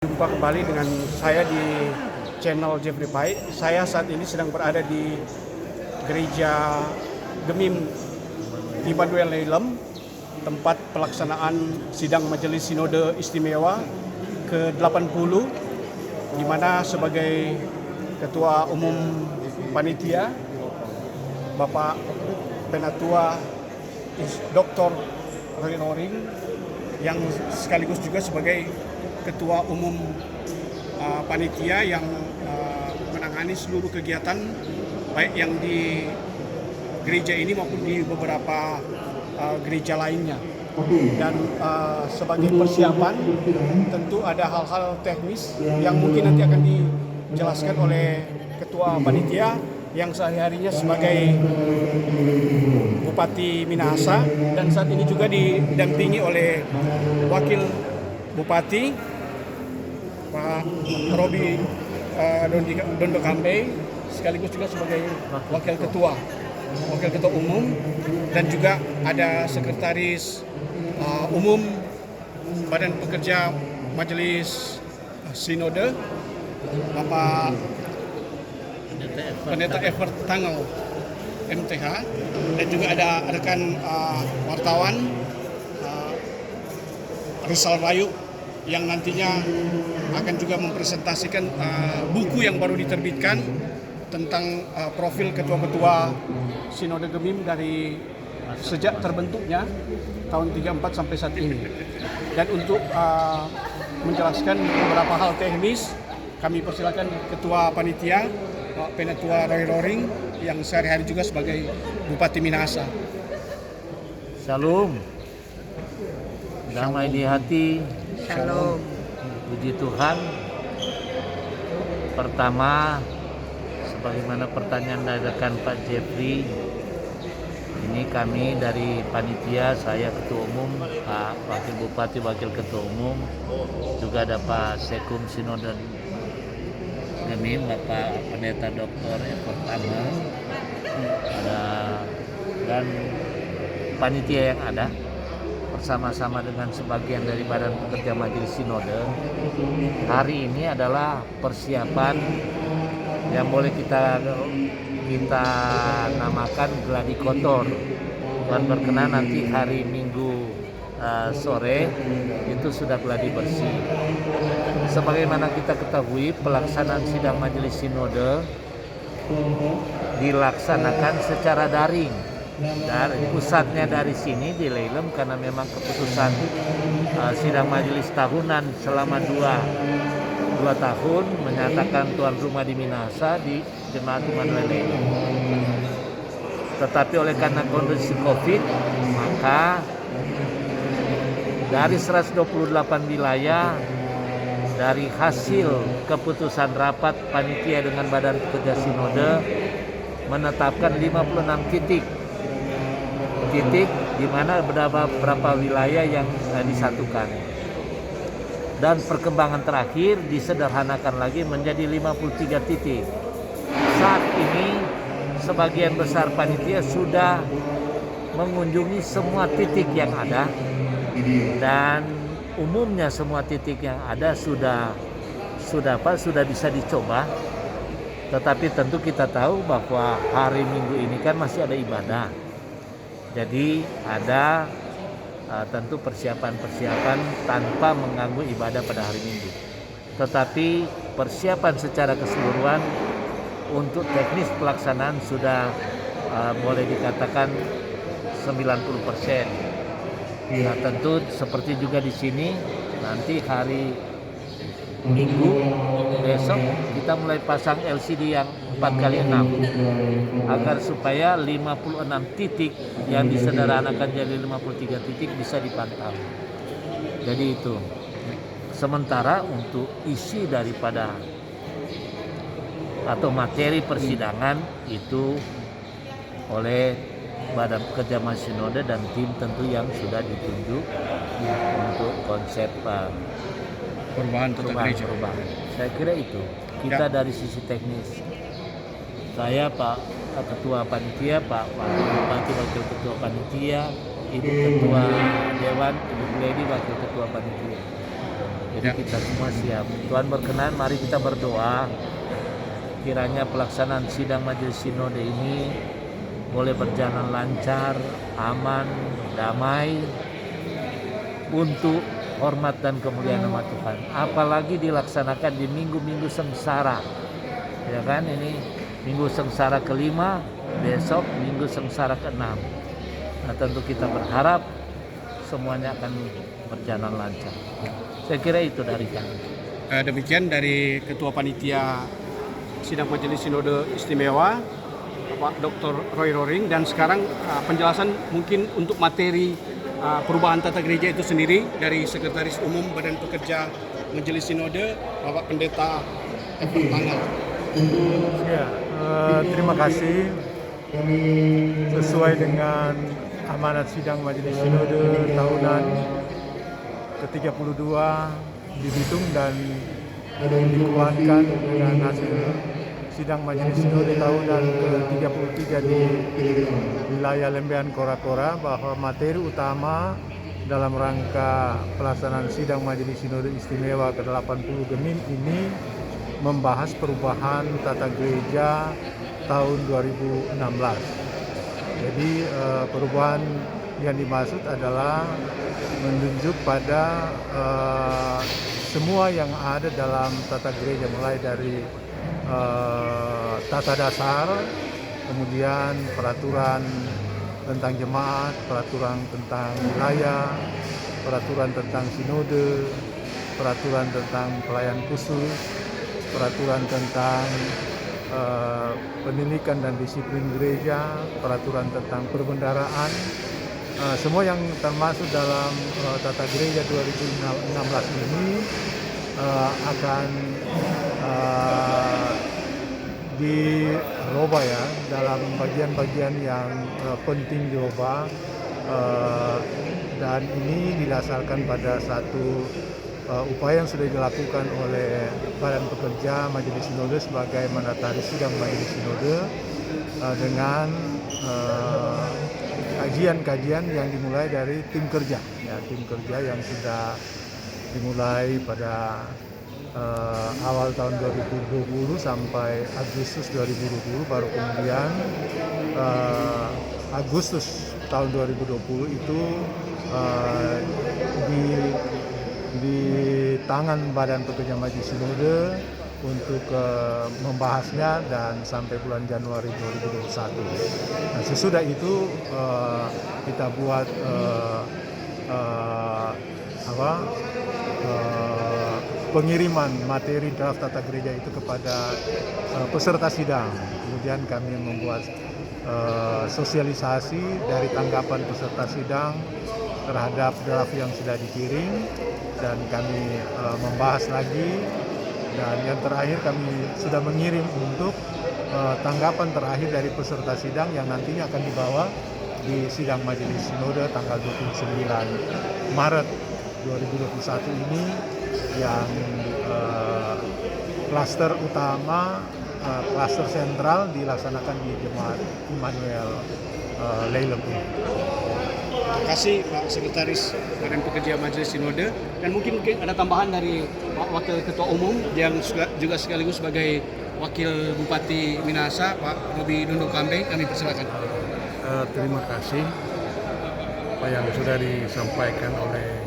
Jumpa kembali dengan saya di channel Jeffrey Pai. Saya saat ini sedang berada di Gereja Gemim Immanuel Leilem, tempat pelaksanaan sidang Majelis Sinode Istimewa ke-80, di mana sebagai Ketua Umum Panitia, Bapak Penatua Dr. Roy Roring, yang sekaligus juga sebagai Ketua Umum Panitia yang menangani seluruh kegiatan baik yang di gereja ini maupun di beberapa gereja lainnya. Dan sebagai persiapan tentu ada hal-hal teknis yang mungkin nanti akan dijelaskan oleh Ketua Panitia yang sehari-harinya sebagai Bupati Minahasa, dan saat ini juga didampingi oleh Wakil Bupati Pak Robi Dondo Kambe, sekaligus juga sebagai Wakil Ketua Umum, dan juga ada Sekretaris Umum Badan Pekerja Majelis Sinode, Bapak Pendeta Evert Tangau MTH, dan juga ada rekan wartawan Rizal Bayu yang nantinya akan juga mempresentasikan buku yang baru diterbitkan tentang profil ketua-ketua Sinode Gemim dari sejak terbentuknya tahun 34 sampai saat ini. Dan untuk menjelaskan beberapa hal teknis, kami persilakan Ketua Panitia Pak Penatua Roy Roring yang sehari-hari juga sebagai Bupati Minahasa. Shalom, damai di hati. Shalom. Puji Tuhan. Pertama, sebagaimana pertanyaan dari rekan Pak Jeffrey, ini kami dari panitia, saya Ketua Umum, Pak Wakil Bupati, Wakil Ketua Umum, juga ada Pak Sekum Sinode Gemim, Bapak Pendeta Dr. Evert Tangau, ada dan panitia yang ada bersama-sama dengan sebagian dari Badan Pekerja Majelis Sinode. Hari ini adalah persiapan yang boleh kita namakan gladi kotor. Tuhan berkenan nanti hari Minggu sore itu sudah gladi bersih. Sebagaimana kita ketahui, pelaksanaan sidang Majelis Sinode dilaksanakan secara daring. Dari pusatnya dari sini di Leilem, karena memang keputusan sidang majelis tahunan selama 2 tahun menyatakan tuan rumah di Minahasa di Jemaat Immanuel Leilem. Tetapi oleh karena kondisi Covid, maka dari 128 wilayah, dari hasil keputusan rapat panitia dengan Badan Pekerja Sinode menetapkan 56 titik di mana beberapa wilayah yang disatukan, dan perkembangan terakhir disederhanakan lagi menjadi 53 titik. Saat ini sebagian besar panitia sudah mengunjungi semua titik yang ada, dan umumnya semua titik yang ada sudah bisa dicoba. Tetapi tentu kita tahu bahwa hari Minggu ini kan masih ada ibadah. Jadi ada tentu persiapan-persiapan tanpa mengganggu ibadah pada hari Minggu. Tetapi persiapan secara keseluruhan untuk teknis pelaksanaan sudah boleh dikatakan 90%. Nah, tentu seperti juga di sini nanti hari Minggu besok kita mulai pasang LCD yang 4x6 agar supaya 56 titik yang disederhanakan jadi 53 titik bisa dipantau. Jadi itu. Sementara untuk isi daripada atau materi persidangan itu oleh Badan Pekerja Majelis Sinode dan tim tentu yang sudah ditunjuk untuk konsep Perubahan. Saya kira itu. Kita dari sisi teknis, saya Pak Ketua Panitia, Pak Bupati Wakil Ketua Panitia, Ibu Ketua Dewan, Ibu Lady Wakil Ketua Panitia. Jadi Ya. kita semua siap. Tuhan berkenan, mari kita berdoa kiranya pelaksanaan sidang Majelis Sinode ini boleh berjalan lancar, aman, damai, untuk hormat dan kemuliaan nama Tuhan. Apalagi dilaksanakan di minggu-minggu sengsara, ya kan? Ini minggu sengsara kelima, besok minggu sengsara keenam. Nah, tentu kita berharap semuanya akan berjalan lancar. Saya kira itu dari kami. Demikian dari Ketua Panitia Sidang Majelis Sinode Istimewa Pak Dr. Roy Roring, dan sekarang penjelasan mungkin untuk materi perubahan tata gereja itu sendiri dari Sekretaris Umum Badan Pekerja Majelis Sinode Bapak Pendeta Evan Tanggal. Ya, terima kasih. Sesuai dengan amanat sidang Majelis Sinode tahunan ke-32 dihitung dan dikeluarkan dengan hasil sidang Majelis Sinode tahunan ke-33 di wilayah Lembean Kora-Kora, bahwa materi utama dalam rangka pelaksanaan sidang Majelis Sinode Istimewa ke-80 Gemim ini membahas perubahan tata gereja tahun 2016. Jadi perubahan yang dimaksud adalah menunjuk pada semua yang ada dalam tata gereja, mulai dari tata dasar, kemudian peraturan tentang jemaat, peraturan tentang wilayah, peraturan tentang sinode, peraturan tentang pelayan khusus, peraturan tentang pendidikan dan disiplin gereja, peraturan tentang perbendaraan, semua yang termasuk dalam tata gereja 2016 ini akan dirubah ya, dalam bagian-bagian yang penting dirubah, dan ini didasarkan pada satu upaya yang sudah dilakukan oleh Badan Pekerja Majelis Sinode sebagai mandataris sidang Majelis Sinode dengan kajian-kajian yang dimulai dari tim kerja, ya, tim kerja yang sudah dimulai pada awal tahun 2020 sampai Agustus 2020, baru kemudian Agustus tahun 2020 itu di tangan Badan Pekerja Majelis Sinode untuk membahasnya dan sampai bulan Januari 2021. Nah, sesudah itu kita buat pengiriman materi draft tata gereja itu kepada peserta sidang. Kemudian kami membuat sosialisasi dari tanggapan peserta sidang terhadap draft yang sudah dikirim, dan kami membahas lagi, dan yang terakhir kami sudah mengirim untuk tanggapan terakhir dari peserta sidang yang nantinya akan dibawa di sidang Majelis Sinode tanggal 29 Maret 2021 ini, yang klaster utama, klaster sentral dilaksanakan di Jemaat Immanuel Leilebu. Terima kasih Pak Sekretaris Badan Pekerja Majelis Sinode, dan mungkin ada tambahan dari Pak Wakil Ketua Umum yang juga sekaligus sebagai Wakil Bupati Minahasa, Pak Robi Dondo Kambe, kami persilakan. Terima kasih apa yang sudah disampaikan oleh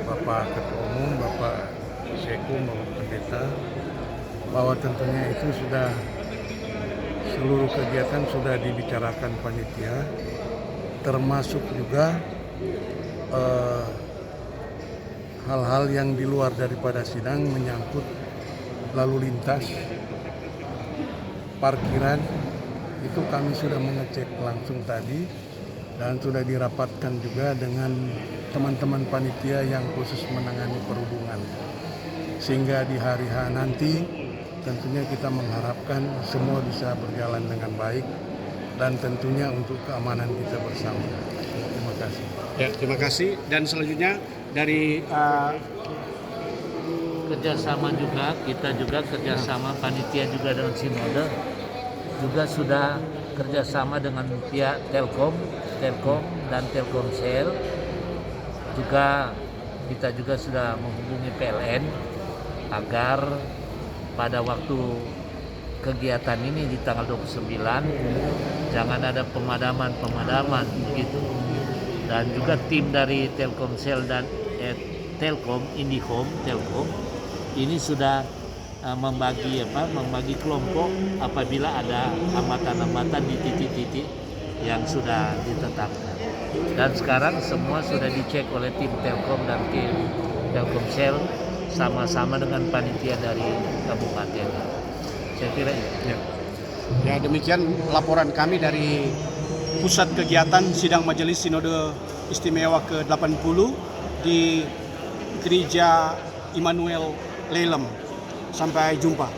Bapak Ketua Umum, Bapak Seku maupun Pendeta, bahwa tentunya itu sudah seluruh kegiatan sudah dibicarakan panitia, termasuk juga hal-hal yang di luar daripada sidang menyangkut lalu lintas, parkiran, itu kami sudah mengecek langsung tadi dan sudah dirapatkan juga dengan teman-teman panitia yang khusus menangani perhubungan, sehingga di hari H nanti tentunya kita mengharapkan semua bisa berjalan dengan baik dan tentunya untuk keamanan kita bersama. Terima kasih. Ya, terima kasih. Dan selanjutnya dari Kerjasama juga, kita juga kerjasama panitia juga dengan Sinode, juga sudah kerjasama dengan pihak Telkom dan Telkomsel, juga kita juga sudah menghubungi PLN agar pada waktu kegiatan ini di tanggal 29 jangan ada pemadaman begitu. Dan juga tim dari Telkomsel dan Telkom, Indihome Telkom ini sudah membagi kelompok apabila ada hambatan-hambatan di titik-titik yang sudah ditetapkan. Dan sekarang semua sudah dicek oleh tim Telkom dan tim Telkomsel sama-sama dengan panitia dari kabupaten. Saya kira itu. Ya, demikian laporan kami dari pusat kegiatan sidang Majelis Sinode Istimewa ke-80 di Gereja Immanuel Lelem. Sampai jumpa.